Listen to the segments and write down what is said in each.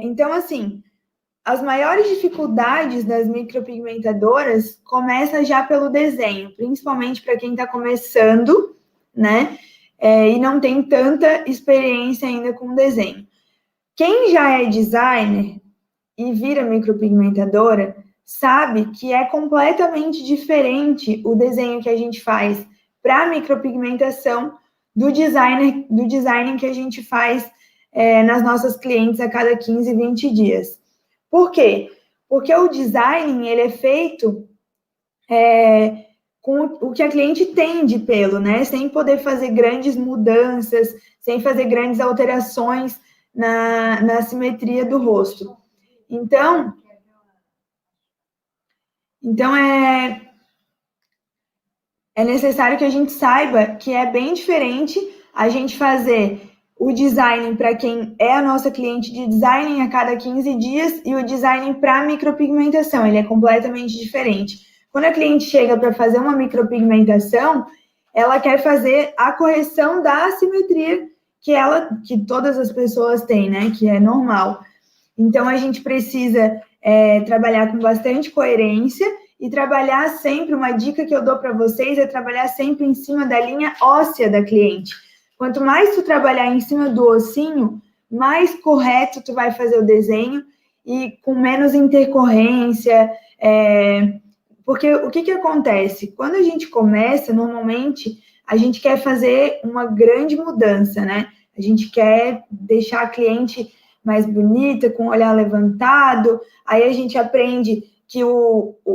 Então, assim, as maiores dificuldades das micropigmentadoras começam já pelo desenho, principalmente para quem está começando, né? E não tem tanta experiência ainda com desenho. Quem já é designer e vira micropigmentadora sabe que é completamente diferente o desenho que a gente faz para micropigmentação do design que a gente faz nas nossas clientes a cada 15, 20 dias. Por quê? Porque o design, ele é feito com o que a cliente tem de pelo, né? Sem poder fazer grandes mudanças, sem fazer grandes alterações na simetria do rosto. Então é necessário que a gente saiba que é bem diferente a gente fazer o design para quem é a nossa cliente de design a cada 15 dias e o design para micropigmentação, ele é completamente diferente. Quando a cliente chega para fazer uma micropigmentação, ela quer fazer a correção da assimetria que todas as pessoas têm, né? Que é normal. Então, a gente precisa trabalhar com bastante coerência e trabalhar sempre, uma dica que eu dou para vocês é trabalhar sempre em cima da linha óssea da cliente. Quanto mais tu trabalhar em cima do ossinho, mais correto tu vai fazer o desenho e com menos intercorrência. Porque o que acontece? Quando a gente começa, normalmente, a gente quer fazer uma grande mudança, né? A gente quer deixar a cliente mais bonita, com o olhar levantado, aí a gente aprende que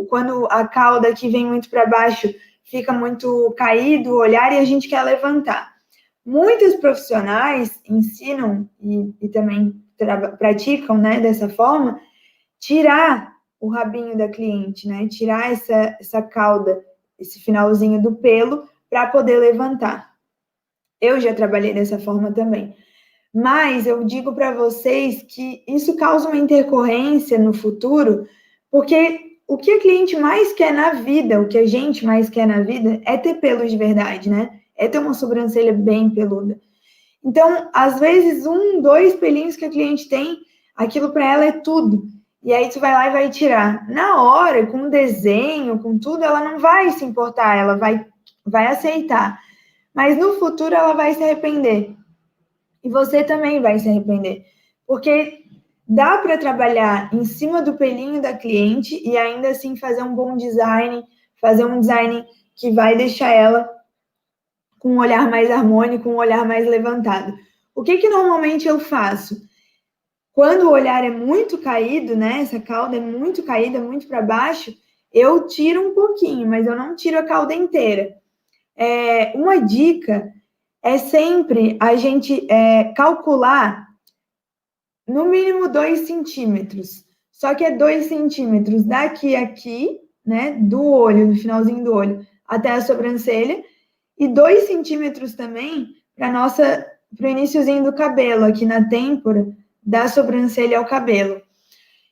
quando a cauda aqui vem muito para baixo, fica muito caído o olhar e a gente quer levantar. Muitos profissionais ensinam e também praticam, né, dessa forma, tirar o rabinho da cliente, né, tirar essa cauda, esse finalzinho do pelo, para poder levantar. Eu já trabalhei dessa forma também. Mas eu digo para vocês que isso causa uma intercorrência no futuro, porque o que a cliente mais quer na vida, o que a gente mais quer na vida, é ter pelos de verdade, né? É ter uma sobrancelha bem peluda. Então, às vezes, 1, 2 pelinhos que a cliente tem, aquilo para ela é tudo. E aí tu vai lá e vai tirar. Na hora, com o desenho, com tudo, ela não vai se importar, ela vai aceitar. Mas no futuro ela vai se arrepender. E você também vai se arrepender. Porque dá para trabalhar em cima do pelinho da cliente e ainda assim fazer um bom design, fazer um design que vai deixar ela com um olhar mais harmônico, um olhar mais levantado. O que normalmente eu faço? Quando o olhar é muito caído, né? Essa cauda é muito caída, muito para baixo, eu tiro um pouquinho, mas eu não tiro a cauda inteira. Uma dica é sempre a gente calcular no mínimo 2 centímetros. Só que é 2 centímetros daqui a aqui, né? Do olho, no finalzinho do olho, até a sobrancelha. E 2 centímetros também para o iniciozinho do cabelo, aqui na têmpora, da sobrancelha ao cabelo.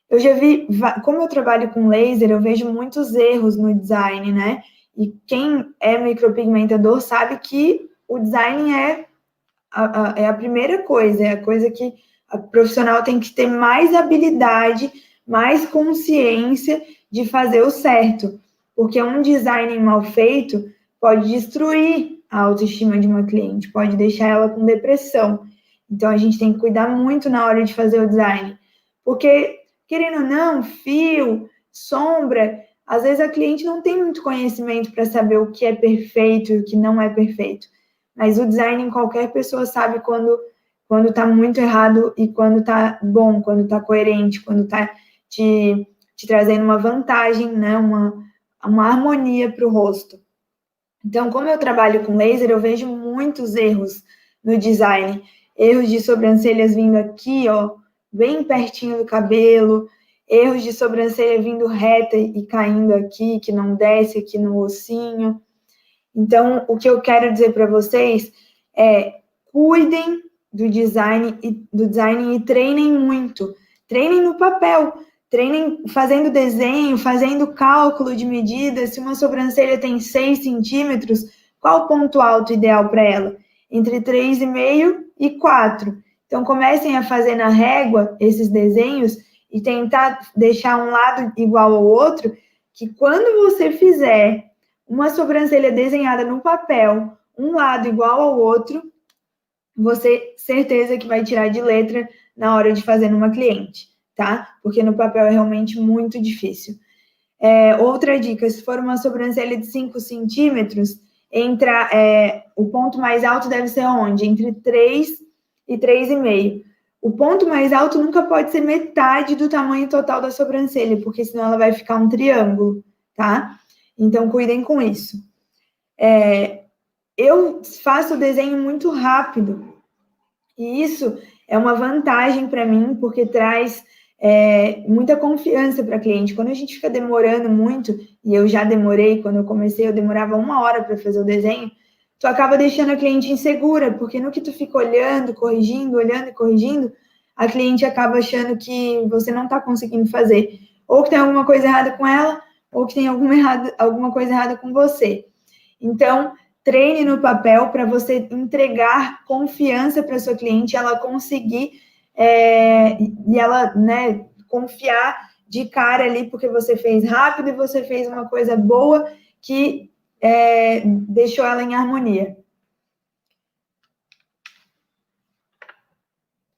Eu já vi, como eu trabalho com laser, eu vejo muitos erros no design, né? E quem é micropigmentador sabe que o design é a primeira coisa, é a coisa que a profissional tem que ter mais habilidade, mais consciência de fazer o certo. Porque um design mal feito pode destruir a autoestima de uma cliente, pode deixar ela com depressão. Então, a gente tem que cuidar muito na hora de fazer o design. Porque, querendo ou não, fio, sombra, às vezes a cliente não tem muito conhecimento para saber o que é perfeito e o que não é perfeito. Mas o design, qualquer pessoa sabe quando está muito errado e quando está bom, quando está coerente, quando está te trazendo uma vantagem, né? uma harmonia para o rosto. Então, como eu trabalho com laser, eu vejo muitos erros no design. Erros de sobrancelhas vindo aqui, ó, bem pertinho do cabelo. Erros de sobrancelha vindo reta e caindo aqui, que não desce aqui no ossinho. Então, o que eu quero dizer para vocês é cuidem do design e treinem muito. Treinem no papel, treinem fazendo desenho, fazendo cálculo de medida. Se uma sobrancelha tem 6 centímetros, qual o ponto alto ideal para ela? Entre 3,5 e 4. Então, comecem a fazer na régua esses desenhos e tentar deixar um lado igual ao outro, que quando você fizer uma sobrancelha desenhada no papel, um lado igual ao outro, você certeza que vai tirar de letra na hora de fazer numa cliente, tá? Porque no papel é realmente muito difícil. Outra dica, se for uma sobrancelha de 5 centímetros, o ponto mais alto deve ser onde? Entre 3 e 3,5. O ponto mais alto nunca pode ser metade do tamanho total da sobrancelha, porque senão ela vai ficar um triângulo, tá? Então, cuidem com isso. Eu faço o desenho muito rápido, e isso é uma vantagem para mim, porque traz muita confiança para a cliente. Quando a gente fica demorando muito, e eu já demorei, quando eu comecei, eu demorava 1 hora para fazer o desenho, tu acaba deixando a cliente insegura, porque no que tu fica olhando e corrigindo, a cliente acaba achando que você não está conseguindo fazer. Ou que tem alguma coisa errada com ela, ou que tem alguma coisa errada com você. Então, treine no papel para você entregar confiança para sua cliente, ela conseguir e ela, né, confiar de cara ali, porque você fez rápido e você fez uma coisa boa que deixou ela em harmonia.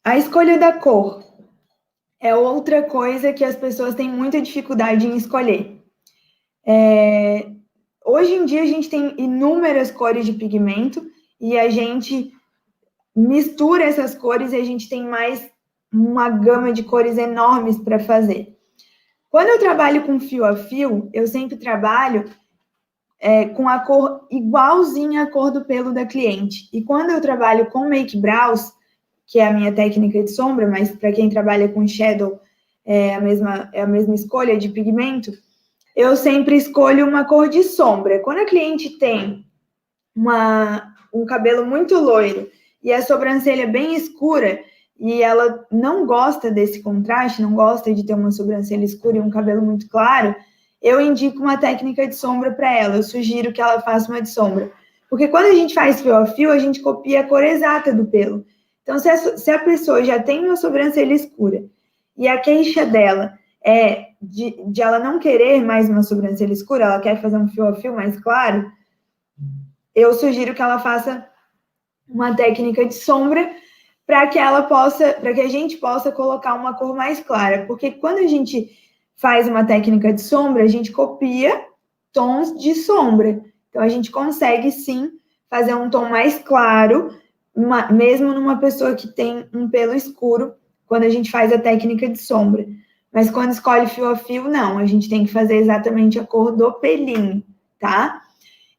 A escolha da cor é outra coisa que as pessoas têm muita dificuldade em escolher. Hoje em dia a gente tem inúmeras cores de pigmento e a gente mistura essas cores e a gente tem mais uma gama de cores enormes para fazer. Quando eu trabalho com fio a fio, eu sempre trabalho com a cor igualzinha à cor do pelo da cliente. E quando eu trabalho com make brows, que é a minha técnica de sombra, mas para quem trabalha com shadow é a mesma escolha de pigmento, eu sempre escolho uma cor de sombra. Quando a cliente tem um cabelo muito loiro e a sobrancelha bem escura, e ela não gosta desse contraste, não gosta de ter uma sobrancelha escura e um cabelo muito claro, eu indico uma técnica de sombra para ela. Eu sugiro que ela faça uma de sombra. Porque quando a gente faz fio a fio, a gente copia a cor exata do pelo. Então, se a pessoa já tem uma sobrancelha escura e a queixa dela é de ela não querer mais uma sobrancelha escura, ela quer fazer um fio a fio mais claro, eu sugiro que ela faça uma técnica de sombra para que a gente possa colocar uma cor mais clara. Porque quando a gente faz uma técnica de sombra, a gente copia tons de sombra. Então, a gente consegue, sim, fazer um tom mais claro, mesmo numa pessoa que tem um pelo escuro, quando a gente faz a técnica de sombra. Mas quando escolhe fio a fio, não. A gente tem que fazer exatamente a cor do pelinho, tá?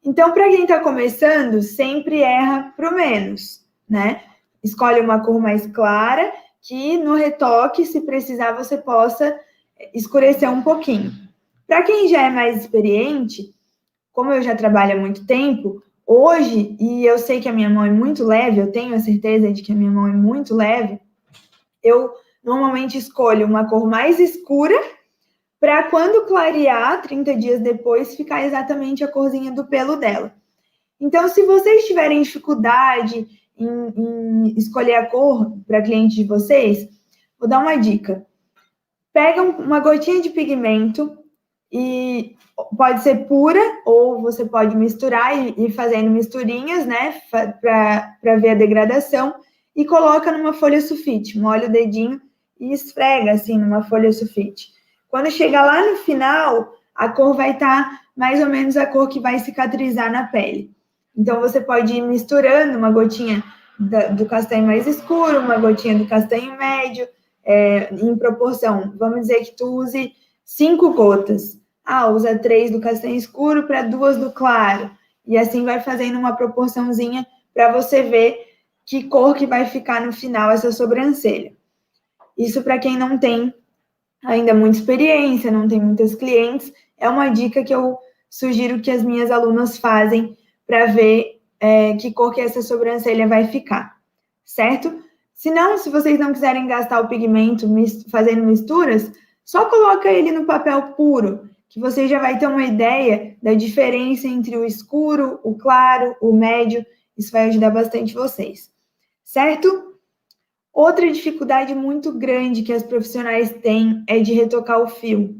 Então, para quem está começando, sempre erra pro menos, né? Escolhe uma cor mais clara, que no retoque, se precisar, você possa escurecer um pouquinho. Para quem já é mais experiente, como eu já trabalho há muito tempo, hoje, e eu sei que a minha mão é muito leve, eu tenho a certeza de que a minha mão é muito leve, eu normalmente escolho uma cor mais escura, para quando clarear, 30 dias depois, ficar exatamente a corzinha do pelo dela. Então, se vocês tiverem dificuldade em escolher a cor para cliente de vocês, vou dar uma dica. Pega uma gotinha de pigmento, e pode ser pura, ou você pode misturar e ir fazendo misturinhas, né, para ver a degradação, e coloca numa folha sulfite, molha o dedinho e esfrega, assim, numa folha sulfite. Quando chegar lá no final, a cor vai estar mais ou menos a cor que vai cicatrizar na pele. Então, você pode ir misturando uma gotinha do castanho mais escuro, uma gotinha do castanho médio, em proporção. Vamos dizer que tu use 5 gotas. Usa 3 do castanho escuro para 2 do claro. E assim vai fazendo uma proporçãozinha para você ver que cor que vai ficar no final essa sobrancelha. Isso para quem não tem ainda muita experiência, não tem muitas clientes, é uma dica que eu sugiro que as minhas alunas fazem para ver que cor que essa sobrancelha vai ficar, certo? Se vocês não quiserem gastar o pigmento fazendo misturas, só coloca ele no papel puro, que você já vai ter uma ideia da diferença entre o escuro, o claro, o médio. Isso vai ajudar bastante vocês, certo? Outra dificuldade muito grande que as profissionais têm é de retocar o fio.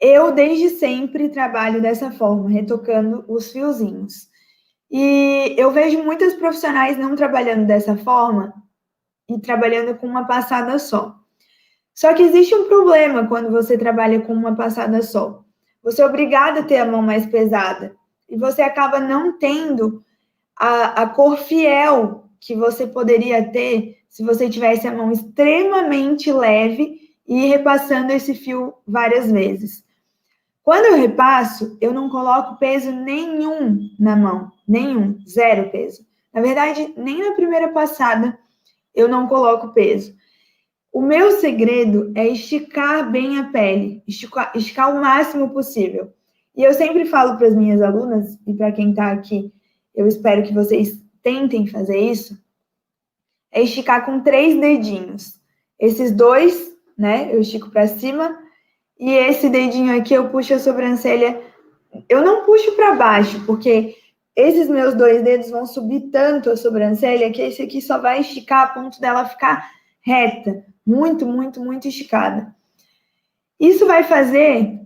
Eu, desde sempre, trabalho dessa forma, retocando os fiozinhos. E eu vejo muitas profissionais não trabalhando dessa forma e trabalhando com uma passada só. Só que existe um problema quando você trabalha com uma passada só. Você é obrigado a ter a mão mais pesada e você acaba não tendo a cor fiel que você poderia ter se você tivesse a mão extremamente leve e ir repassando esse fio várias vezes. Quando eu repasso, eu não coloco peso nenhum na mão, nenhum, zero peso. Na verdade, nem na primeira passada eu não coloco peso. O meu segredo é esticar bem a pele, esticar o máximo possível. E eu sempre falo para as minhas alunas, e para quem está aqui, eu espero que vocês tentem fazer isso, é esticar com 3 dedinhos. Esses dois, né, eu estico para cima, e esse dedinho aqui eu puxo a sobrancelha. Eu não puxo para baixo, porque esses meus 2 dedos vão subir tanto a sobrancelha que esse aqui só vai esticar a ponto dela ficar reta, muito, muito, muito esticada. Isso vai fazer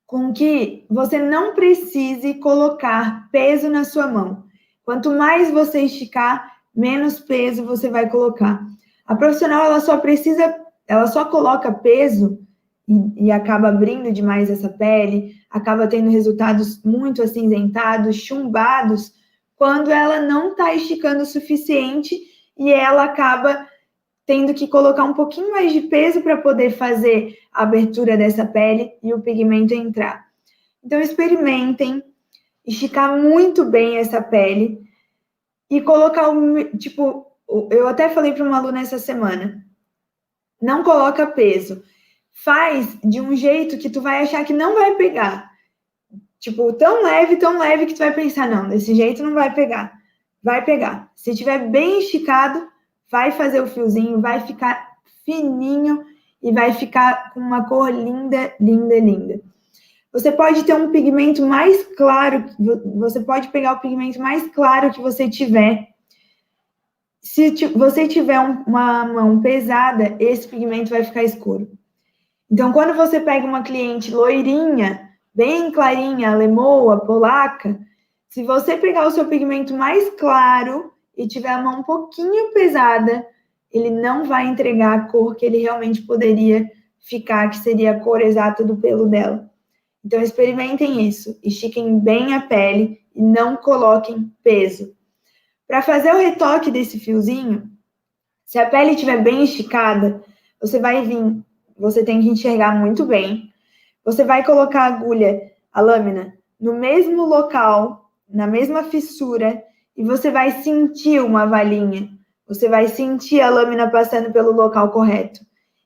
com que você não precise colocar peso na sua mão. Quanto mais você esticar, menos peso você vai colocar. A profissional, ela só coloca peso e acaba abrindo demais essa pele, acaba tendo resultados muito acinzentados, chumbados, quando ela não está esticando o suficiente e ela acaba tendo que colocar um pouquinho mais de peso para poder fazer a abertura dessa pele e o pigmento entrar. Então, experimentem esticar muito bem essa pele e colocar, tipo, eu até falei para uma aluna essa semana, não coloca peso, faz de um jeito que tu vai achar que não vai pegar. Tipo, tão leve que tu vai pensar, não, desse jeito não vai pegar. Vai pegar. Se tiver bem esticado, vai fazer o fiozinho, vai ficar fininho e vai ficar com uma cor linda, linda, linda. Você pode ter um pigmento mais claro, você pode pegar o pigmento mais claro que você tiver. Se você tiver uma mão pesada, esse pigmento vai ficar escuro. Então, quando você pega uma cliente loirinha, bem clarinha, lemoa, polaca, se você pegar o seu pigmento mais claro e tiver a mão um pouquinho pesada, ele não vai entregar a cor que ele realmente poderia ficar, que seria a cor exata do pelo dela. Então, experimentem isso, estiquem bem a pele e não coloquem peso. Para fazer o retoque desse fiozinho, se a pele estiver bem esticada, você vai vir, você tem que enxergar muito bem, você vai colocar a agulha, a lâmina, no mesmo local, na mesma fissura, e você vai sentir uma valinha, você vai sentir a lâmina passando pelo local correto.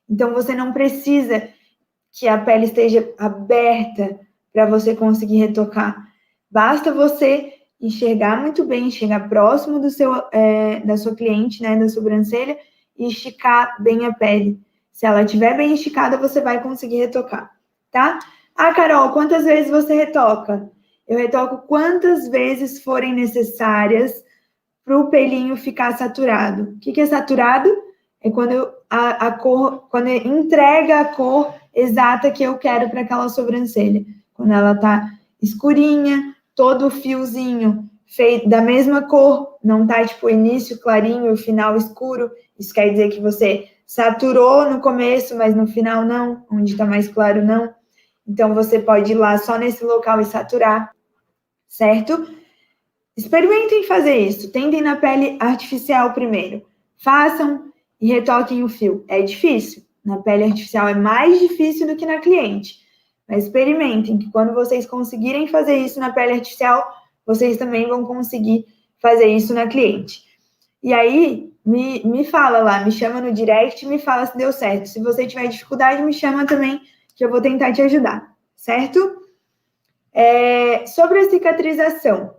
Então, você não precisa que a pele esteja aberta para você conseguir retocar. Basta você enxergar muito bem, chegar próximo da sua cliente, né, da sobrancelha, e esticar bem a pele. Se ela estiver bem esticada, você vai conseguir retocar, tá? Ah, Carol, quantas vezes você retoca? Eu retoco quantas vezes forem necessárias para o pelinho ficar saturado. O que é saturado? É quando a cor, quando entrega a cor exata que eu quero para aquela sobrancelha. Quando ela tá escurinha, todo o fiozinho feito da mesma cor, não tá tipo o início clarinho, o final escuro. Isso quer dizer que você saturou no começo, mas no final não, onde tá mais claro não. Então você pode ir lá só nesse local e saturar, certo? Experimentem fazer isso, tentem na pele artificial primeiro. Façam e retoquem o fio. É difícil, na pele artificial é mais difícil do que na cliente. Mas experimentem, que quando vocês conseguirem fazer isso na pele artificial, vocês também vão conseguir fazer isso na cliente. E aí, me fala lá, me chama no direct e me fala se deu certo. Se você tiver dificuldade, me chama também, que eu vou tentar te ajudar, certo? Sobre a cicatrização,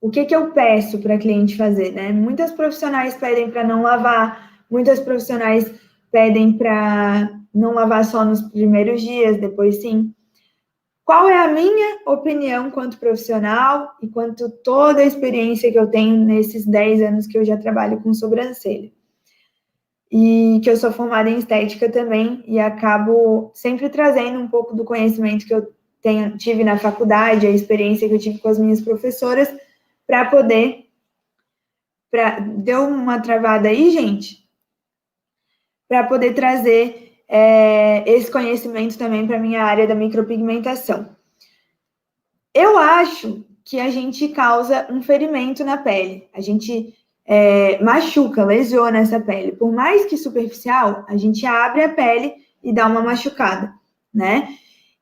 o que eu peço para a cliente fazer, né? Muitas profissionais pedem para não lavar, muitas profissionais pedem para não lavar só nos primeiros dias, depois sim. Qual é a minha opinião quanto profissional e quanto toda a experiência que eu tenho nesses 10 anos que eu já trabalho com sobrancelha? E que eu sou formada em estética também e acabo sempre trazendo um pouco do conhecimento que eu tive na faculdade, a experiência que eu tive com as minhas professoras, para poder... Deu uma travada aí, gente? Para poder trazer esse conhecimento também para a minha área da micropigmentação. Eu acho que a gente causa um ferimento na pele, a gente machuca, lesiona essa pele. Por mais que superficial, a gente abre a pele e dá uma machucada, né?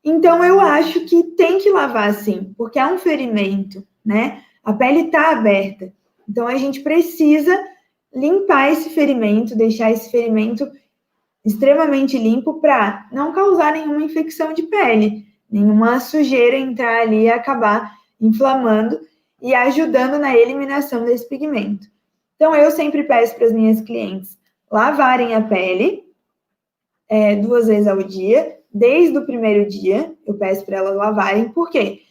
Então, eu acho que tem que lavar sim, porque é um ferimento, né? A pele está aberta. Então, a gente precisa limpar esse ferimento, deixar esse ferimento extremamente limpo para não causar nenhuma infecção de pele, nenhuma sujeira entrar ali e acabar inflamando e ajudando na eliminação desse pigmento. Então, eu sempre peço para as minhas clientes lavarem a pele 2 vezes ao dia, desde o primeiro dia, eu peço para elas lavarem, por quê?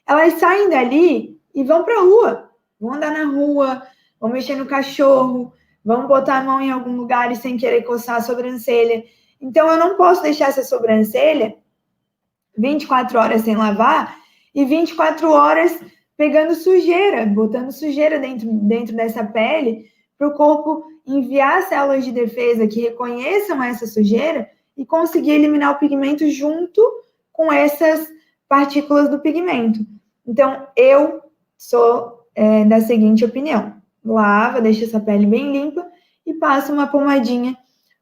Elas saem dali e vão para a rua, vão andar na rua, vão mexer no cachorro, vão botar a mão em algum lugar e sem querer coçar a sobrancelha. Então, eu não posso deixar essa sobrancelha 24 horas sem lavar e 24 horas pegando sujeira, botando sujeira dentro dessa pele, para o corpo enviar células de defesa que reconheçam essa sujeira e conseguir eliminar o pigmento junto com essas partículas do pigmento. Então, eu sou da seguinte opinião: lava, deixa essa pele bem limpa e passa uma pomadinha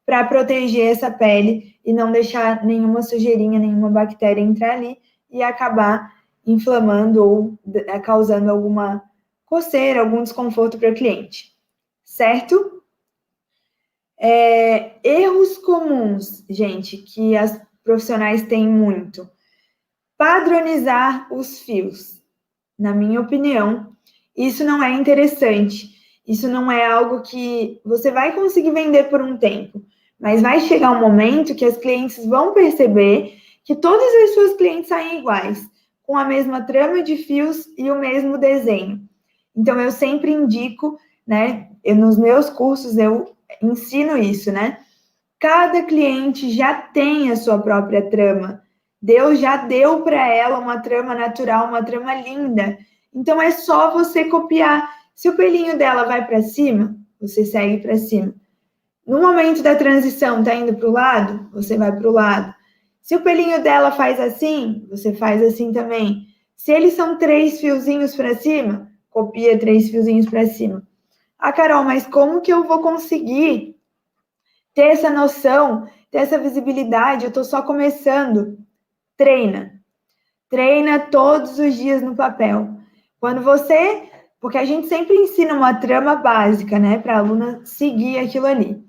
para proteger essa pele e não deixar nenhuma sujeirinha, nenhuma bactéria entrar ali e acabar inflamando ou causando alguma coceira, algum desconforto para o cliente, certo? Erros comuns, gente, que as profissionais têm muito. Padronizar os fios. Na minha opinião, isso não é interessante. Isso não é algo que você vai conseguir vender por um tempo. Mas vai chegar um momento que as clientes vão perceber que todas as suas clientes saem iguais, com a mesma trama de fios e o mesmo desenho. Então, eu sempre indico, né? Nos meus cursos eu ensino isso, né? Cada cliente já tem a sua própria trama. Deus já deu para ela uma trama natural, uma trama linda. Então é só você copiar. Se o pelinho dela vai para cima, você segue para cima. No momento da transição, tá indo para o lado, você vai para o lado. Se o pelinho dela faz assim, você faz assim também. Se eles são 3 fiozinhos para cima, copia 3 fiozinhos para cima. Ah, Carol, mas como que eu vou conseguir ter essa noção, ter essa visibilidade? Eu estou só começando. Treina. Treina todos os dias no papel. Quando você... Porque a gente sempre ensina uma trama básica, né? Para a aluna seguir aquilo ali.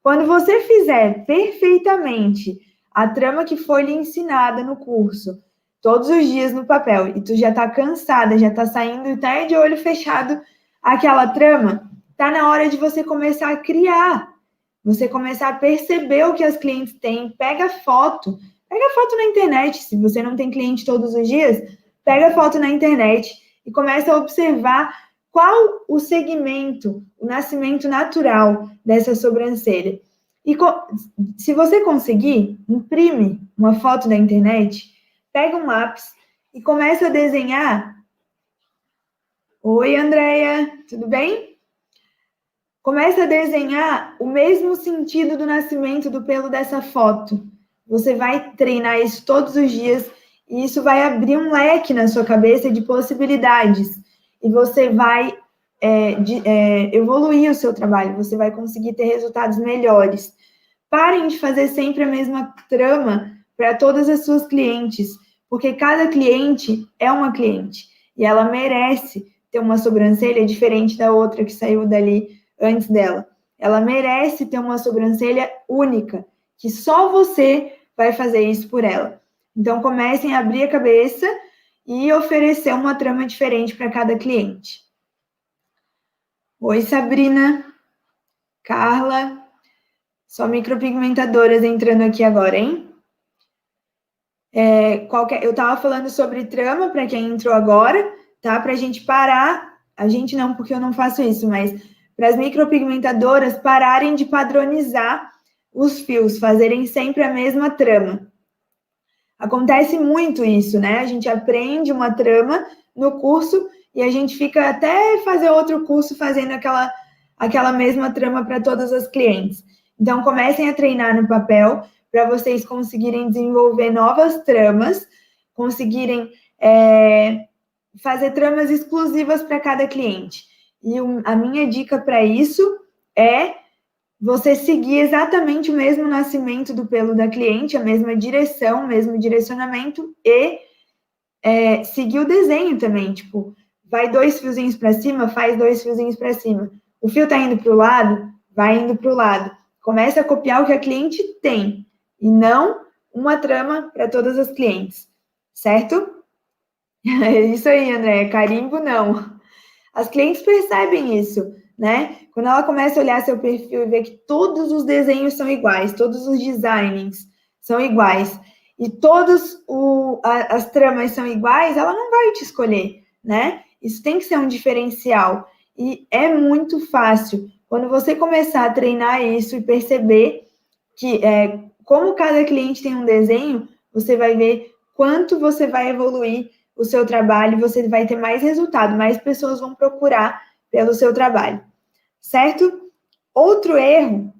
Quando você fizer perfeitamente a trama que foi lhe ensinada no curso, todos os dias no papel, e tu já está cansada, já está saindo e tá de olho fechado aquela trama, tá na hora de você começar a criar. Você começar a perceber o que as clientes têm, pega foto na internet. Se você não tem cliente todos os dias, pega foto na internet e começa a observar qual o segmento, o nascimento natural dessa sobrancelha. E se você conseguir, imprime uma foto da internet, pega um lápis e começa a desenhar. Oi, Andréia, tudo bem? Começa a desenhar o mesmo sentido do nascimento do pelo dessa foto. Você vai treinar isso todos os dias e isso vai abrir um leque na sua cabeça de possibilidades. E você vai evoluir o seu trabalho, você vai conseguir ter resultados melhores. Parem de fazer sempre a mesma trama para todas as suas clientes, porque cada cliente é uma cliente e ela merece ter uma sobrancelha diferente da outra que saiu dali antes dela. Ela merece ter uma sobrancelha única, que só você vai fazer isso por ela. Então, comecem a abrir a cabeça e oferecer uma trama diferente para cada cliente. Oi, Sabrina, Carla, só micropigmentadoras entrando aqui agora, hein? Eu estava falando sobre trama para quem entrou agora, tá? Para a gente parar, a gente não, porque eu não faço isso, mas para as micropigmentadoras pararem de padronizar os fios, fazerem sempre a mesma trama. Acontece muito isso, né? A gente aprende uma trama no curso e a gente fica até fazer outro curso fazendo aquela mesma trama para todas as clientes. Então, comecem a treinar no papel para vocês conseguirem desenvolver novas tramas, conseguirem fazer tramas exclusivas para cada cliente. E a minha dica para isso é você seguir exatamente o mesmo nascimento do pelo da cliente, a mesma direção, o mesmo direcionamento e seguir o desenho também. Tipo, vai 2 fiozinhos para cima, faz 2 fiozinhos para cima. O fio está indo para o lado, vai indo para o lado. Começa a copiar o que a cliente tem e não uma trama para todas as clientes, certo? É isso aí, André. Carimbo, não. As clientes percebem isso, né? Quando ela começa a olhar seu perfil e ver que todos os desenhos são iguais, todos os designs são iguais e todas as tramas são iguais, ela não vai te escolher, né? Isso tem que ser um diferencial. E é muito fácil. Quando você começar a treinar isso e perceber que como cada cliente tem um desenho, você vai ver quanto você vai evoluir o seu trabalho, você vai ter mais resultado, mais pessoas vão procurar pelo seu trabalho, certo? Outro erro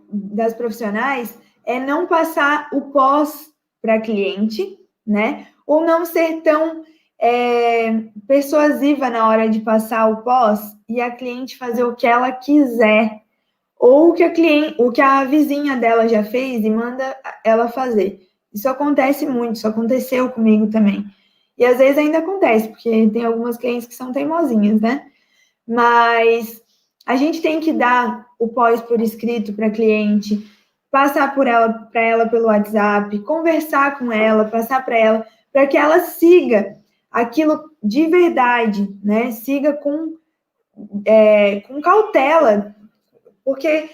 das profissionais é não passar o pós para cliente, né? Ou não ser tão persuasiva na hora de passar o pós e a cliente fazer o que ela quiser, ou o que a vizinha dela já fez e manda ela fazer. Isso acontece muito, isso aconteceu comigo também. E às vezes ainda acontece, porque tem algumas clientes que são teimosinhas, né? Mas a gente tem que dar o pós por escrito para a cliente, passar para ela pelo WhatsApp, conversar com ela, passar para que ela siga aquilo de verdade, né? Siga com cautela, porque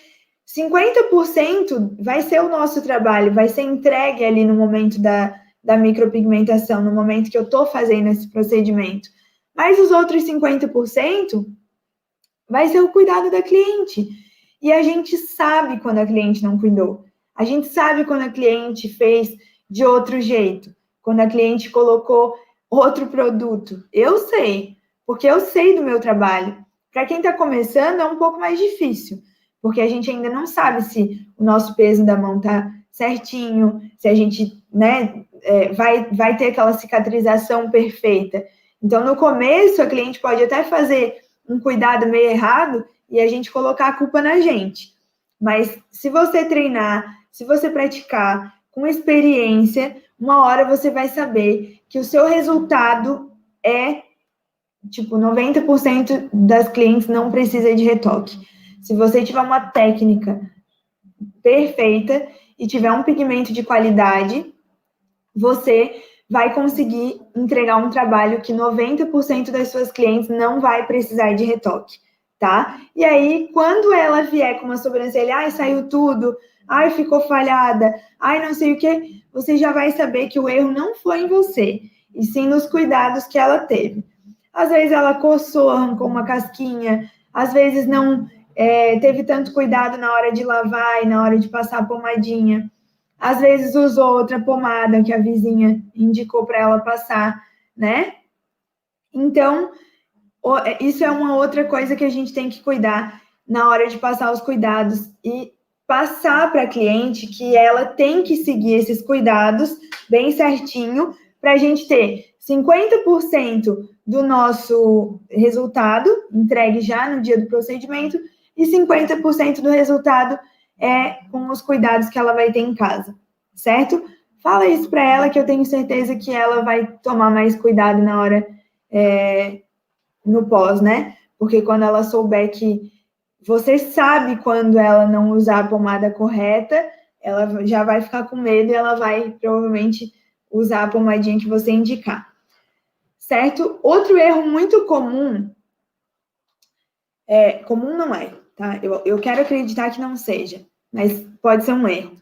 50% vai ser o nosso trabalho, vai ser entregue ali no momento da micropigmentação, no momento que eu estou fazendo esse procedimento. Mas os outros 50% vai ser o cuidado da cliente. E a gente sabe quando a cliente não cuidou. A gente sabe quando a cliente fez de outro jeito, quando a cliente colocou outro produto. Eu sei, porque eu sei do meu trabalho. Para quem está começando, é um pouco mais difícil, porque a gente ainda não sabe se o nosso peso da mão está certinho, se a gente vai ter aquela cicatrização perfeita. Então, no começo, a cliente pode até fazer um cuidado meio errado e a gente colocar a culpa na gente. Mas se você treinar, se você praticar com experiência, uma hora você vai saber que o seu resultado é, tipo, 90% das clientes não precisa de retoque. Se você tiver uma técnica perfeita e tiver um pigmento de qualidade, você vai conseguir entregar um trabalho que 90% das suas clientes não vai precisar de retoque, tá? E aí, quando ela vier com uma sobrancelha, ai, saiu tudo, ai, ficou falhada, ai, não sei o que, você já vai saber que o erro não foi em você, e sim nos cuidados que ela teve. Às vezes ela coçou, arrancou uma casquinha, às vezes não teve tanto cuidado na hora de lavar e na hora de passar a pomadinha. Às vezes usou outra pomada que a vizinha indicou para ela passar, né? Então, isso é uma outra coisa que a gente tem que cuidar na hora de passar os cuidados e passar para a cliente que ela tem que seguir esses cuidados bem certinho para a gente ter 50% do nosso resultado entregue já no dia do procedimento e 50% do resultado com os cuidados que ela vai ter em casa, certo? Fala isso para ela que eu tenho certeza que ela vai tomar mais cuidado na hora no pós, né? Porque quando ela souber que você sabe quando ela não usar a pomada correta, ela já vai ficar com medo e ela vai provavelmente usar a pomadinha que você indicar, certo? Outro erro muito comum, comum não é, tá? Eu quero acreditar que não seja, mas pode ser um erro.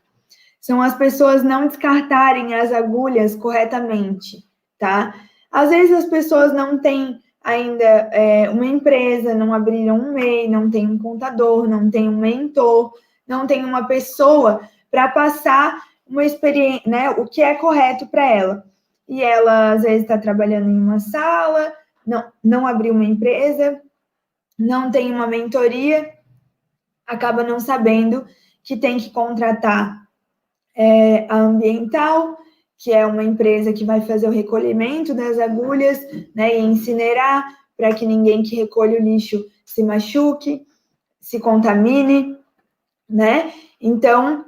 são as pessoas não descartarem as agulhas corretamente, tá? Às vezes as pessoas não têm ainda uma empresa, não abriram um MEI, não tem um contador, não tem um mentor, não tem uma pessoa para passar uma experiência, né, o que é correto para ela. E ela, às vezes, está trabalhando em uma sala, não abriu uma empresa, não tem uma mentoria, acaba não sabendo que tem que contratar a Ambiental, que é uma empresa que vai fazer o recolhimento das agulhas, né, e incinerar, para que ninguém que recolhe o lixo se machuque, se contamine, né? Então,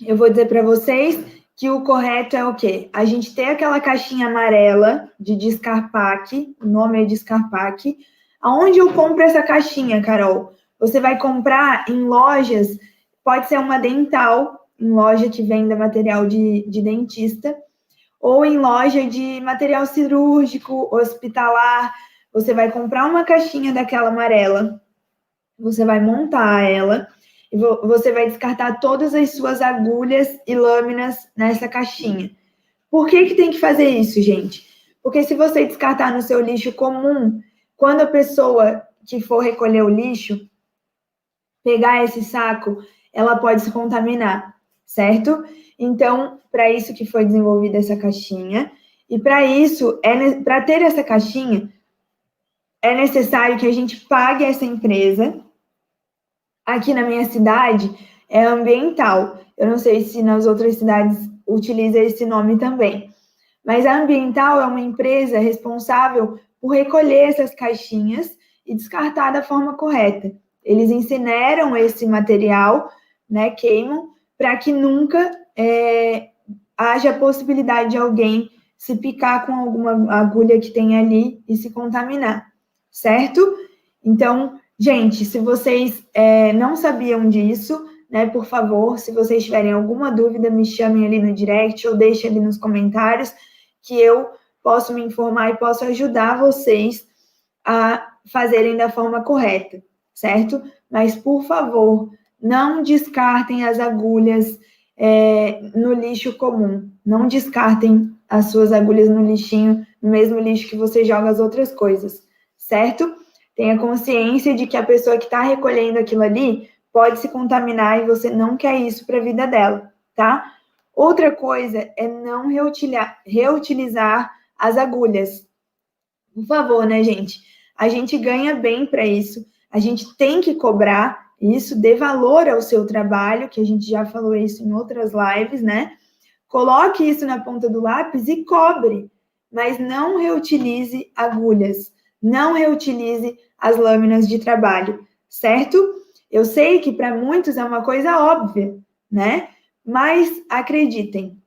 eu vou dizer para vocês que o correto é o quê? A gente ter aquela caixinha amarela de Descarpac, o nome é Descarpac. Aonde eu compro essa caixinha, Carol? Você vai comprar em lojas, pode ser uma Dental, em loja que venda material de dentista, ou em loja de material cirúrgico, hospitalar. Você vai comprar uma caixinha daquela amarela, você vai montar ela, e você vai descartar todas as suas agulhas e lâminas nessa caixinha. Por que tem que fazer isso, gente? Porque se você descartar no seu lixo comum, quando a pessoa que for recolher o lixo pegar esse saco, ela pode se contaminar, certo? Então, para isso que foi desenvolvida essa caixinha. E para isso, para ter essa caixinha, é necessário que a gente pague essa empresa. Aqui na minha cidade é Ambiental. Eu não sei se nas outras cidades utiliza esse nome também. Mas a Ambiental é uma empresa responsável por recolher essas caixinhas e descartar da forma correta. Eles incineram esse material, né, queimam, para que nunca haja a possibilidade de alguém se picar com alguma agulha que tem ali e se contaminar, certo? Então, gente, se vocês não sabiam disso, né, por favor, se vocês tiverem alguma dúvida, me chamem ali no direct ou deixem ali nos comentários, que eu posso me informar e posso ajudar vocês a fazerem da forma correta, certo? Mas, por favor, não descartem as agulhas no lixo comum. Não descartem as suas agulhas no lixinho, no mesmo lixo que você joga as outras coisas, certo? Tenha consciência de que a pessoa que está recolhendo aquilo ali pode se contaminar e você não quer isso para a vida dela, tá? Outra coisa é não reutilizar as agulhas. Por favor, né, gente? A gente ganha bem para isso, a gente tem que cobrar isso, dê valor ao seu trabalho, que a gente já falou isso em outras lives, né? Coloque isso na ponta do lápis e cobre, mas não reutilize agulhas, não reutilize as lâminas de trabalho, certo? Eu sei que para muitos é uma coisa óbvia, né? Mas acreditem,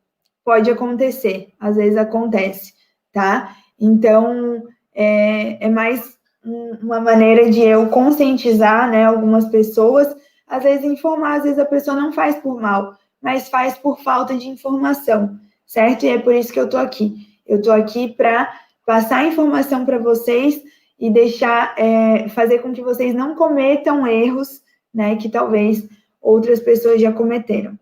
pode acontecer, às vezes acontece, tá? Então, é mais uma maneira de eu conscientizar, né, algumas pessoas, às vezes informar, às vezes a pessoa não faz por mal, mas faz por falta de informação, certo? E é por isso que eu tô aqui. Eu tô aqui para passar informação para vocês e deixar, fazer com que vocês não cometam erros, né, que talvez outras pessoas já cometeram,